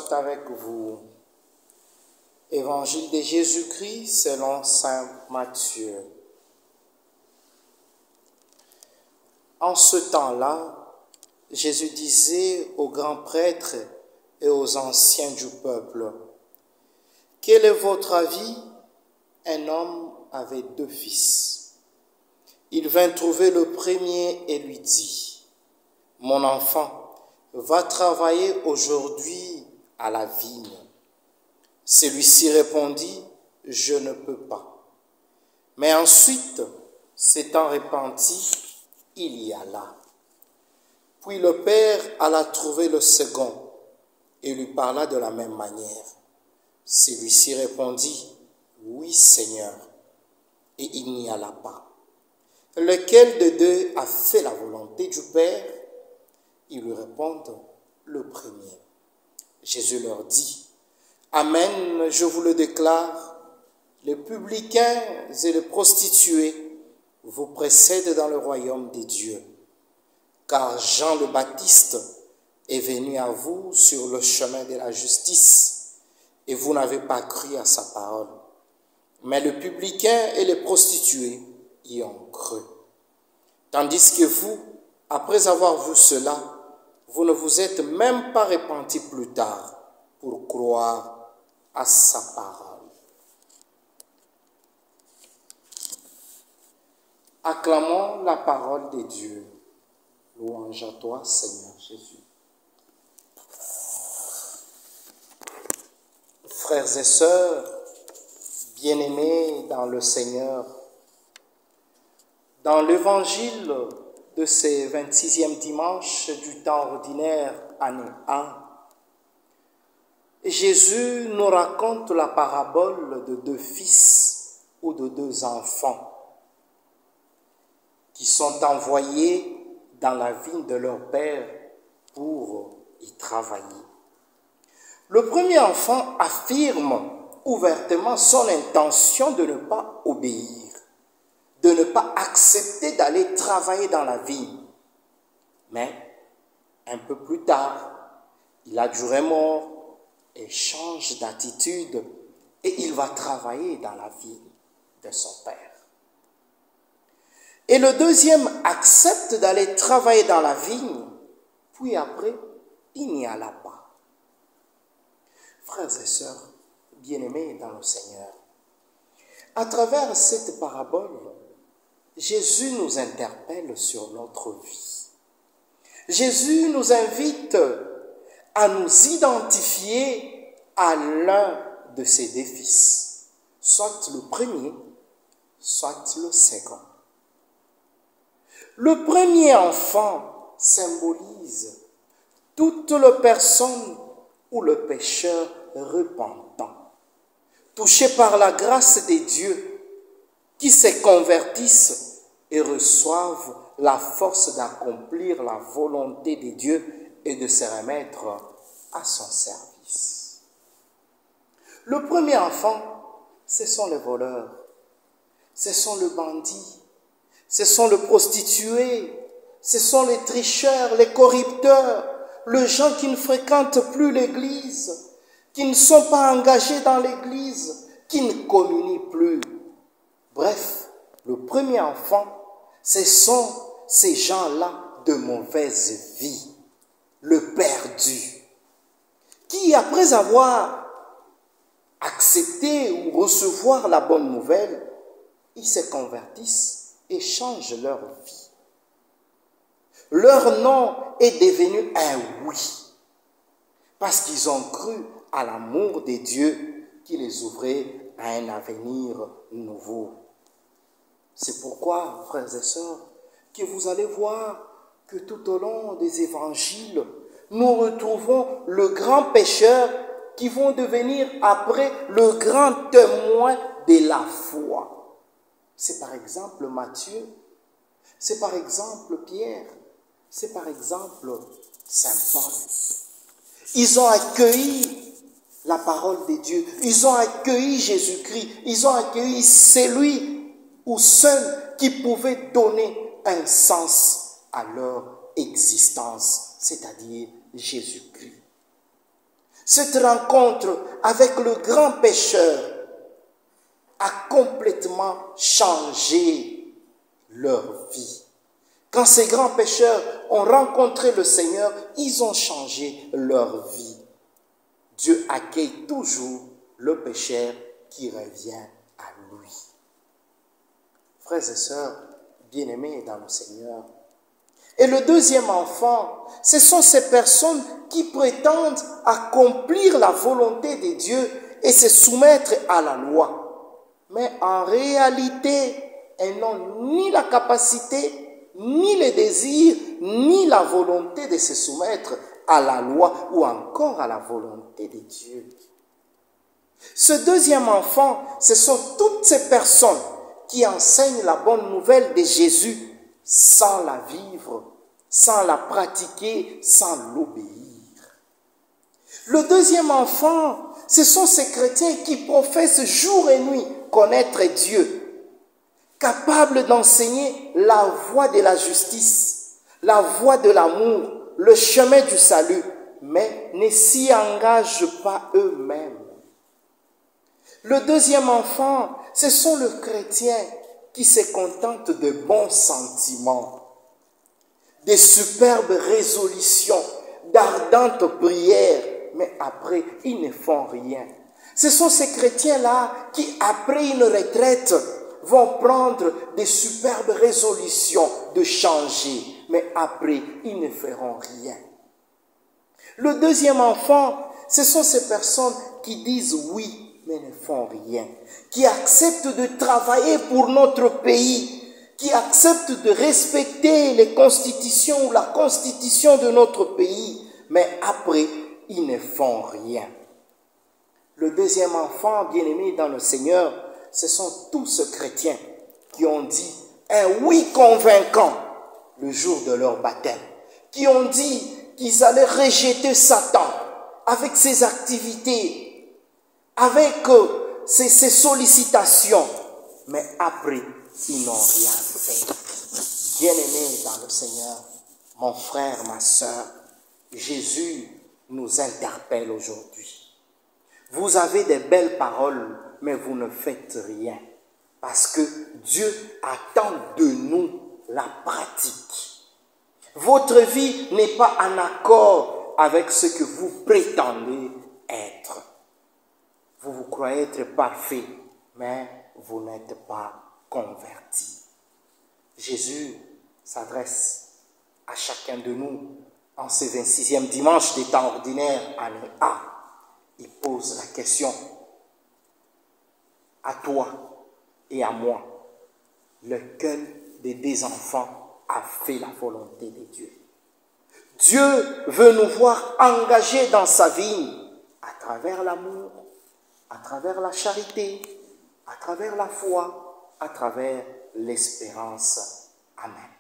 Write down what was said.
soit avec vous. Évangile de Jésus-Christ selon saint Matthieu. En ce temps-là, Jésus disait aux grands prêtres et aux anciens du peuple: « Quel est votre avis? Un homme avait 2 fils. Il vint trouver le premier et lui dit: « Mon enfant, va travailler aujourd'hui à la vigne. » Celui-ci répondit: « Je ne peux pas. » Mais ensuite, s'étant repenti, il y alla. Puis le père alla trouver le second et lui parla de la même manière. Celui-ci répondit: « Oui, Seigneur. » Et il n'y alla pas. Lequel de 2 a fait la volonté du Père? Ils lui répondent: « Le premier. » Jésus leur dit: « Amen, je vous le déclare, les publicains et les prostituées vous précèdent dans le royaume des dieux. Car Jean le Baptiste est venu à vous sur le chemin de la justice, et vous n'avez pas cru à sa parole. Mais les publicains et les prostituées y ont cru. Tandis que vous, après avoir vu cela, vous ne vous êtes même pas repentis plus tard pour croire à sa parole. » Acclamons la parole de Dieu. Louange à toi, Seigneur Jésus. Frères et sœurs, bien-aimés dans le Seigneur, dans l'évangile de ce 26e dimanche du temps ordinaire, année 1, Jésus nous raconte la parabole de 2 fils ou de 2 enfants qui sont envoyés dans la vigne de leur père pour y travailler. Le premier enfant affirme ouvertement son intention de ne pas obéir, de ne pas accepter d'aller travailler dans la vigne. Mais un peu plus tard, il a du remords et change d'attitude et il va travailler dans la vigne de son père. Et le deuxième accepte d'aller travailler dans la vigne, puis après, il n'y alla pas. Frères et sœurs, bien-aimés dans le Seigneur, à travers cette parabole, Jésus nous interpelle sur notre vie. Jésus nous invite à nous identifier à l'un de ses 2 fils, soit le premier, soit le second. Le premier enfant symbolise toute la personne ou le pécheur repentant, touché par la grâce de Dieu, qui se convertissent et reçoivent la force d'accomplir la volonté de Dieu et de se remettre à son service. Le premier enfant, ce sont les voleurs, ce sont les bandits, ce sont les prostituées, ce sont les tricheurs, les corrupteurs, les gens qui ne fréquentent plus l'église, qui ne sont pas engagés dans l'église, qui ne communient plus. Bref, le premier enfant, ce sont ces gens-là de mauvaise vie, le perdu, qui après avoir accepté ou recevoir la bonne nouvelle, ils se convertissent et changent leur vie. Leur nom est devenu un oui, parce qu'ils ont cru à l'amour de Dieu qui les ouvrait à un avenir nouveau. C'est pourquoi, frères et sœurs, que vous allez voir que tout au long des évangiles, nous retrouvons le grand pécheur qui vont devenir après le grand témoin de la foi. C'est par exemple Matthieu, c'est par exemple Pierre, c'est par exemple Saint Paul. Ils ont accueilli la parole de Dieu, ils ont accueilli Jésus-Christ, ils ont accueilli celui ou seul qui pouvait donner un sens à leur existence, c'est-à-dire Jésus-Christ. Cette rencontre avec le grand pécheur a complètement changé leur vie. Quand ces grands pécheurs ont rencontré le Seigneur, ils ont changé leur vie. Dieu accueille toujours le pécheur qui revient à lui. Frères et sœurs, bien-aimés dans le Seigneur. Et le deuxième enfant, ce sont ces personnes qui prétendent accomplir la volonté de Dieu et se soumettre à la loi. Mais en réalité, elles n'ont ni la capacité, ni le désir, ni la volonté de se soumettre à la loi ou encore à la volonté de Dieu. Ce deuxième enfant, ce sont toutes ces personnes qui enseignent la bonne nouvelle de Jésus sans la vivre, sans la pratiquer, sans l'obéir. Le deuxième enfant, ce sont ces chrétiens qui professent jour et nuit connaître Dieu, capables d'enseigner la voie de la justice, la voie de l'amour, le chemin du salut, mais ne s'y engagent pas eux-mêmes. Le deuxième enfant, ce sont les chrétiens qui se contentent de bons sentiments, de superbes résolutions, d'ardentes prières, mais après, ils ne font rien. Ce sont ces chrétiens-là qui, après une retraite, vont prendre des superbes résolutions de changer, mais après, ils ne feront rien. Le deuxième enfant, ce sont ces personnes qui disent oui, mais ne font rien, qui acceptent de travailler pour notre pays, qui acceptent de respecter les constitutions ou la constitution de notre pays, mais après, ils ne font rien. Le deuxième enfant, bien-aimé dans le Seigneur, ce sont tous ces chrétiens qui ont dit un oui convaincant le jour de leur baptême, qui ont dit qu'ils allaient rejeter Satan avec ses activités, avec ses sollicitations, mais après, ils n'ont rien fait. Bien-aimés dans le Seigneur, mon frère, ma soeur, Jésus nous interpelle aujourd'hui. Vous avez des belles paroles, mais vous ne faites rien. Parce que Dieu attend de nous la pratique. Votre vie n'est pas en accord avec ce que vous prétendez être. Vous vous croyez être parfait, mais vous n'êtes pas converti. Jésus s'adresse à chacun de nous en ce 26e dimanche des temps ordinaires, année A. Il pose la question à toi et à moi. Lequel des deux enfants a fait la volonté de Dieu? Dieu veut nous voir engagés dans sa vie à travers l'amour, à travers la charité, à travers la foi, à travers l'espérance. Amen.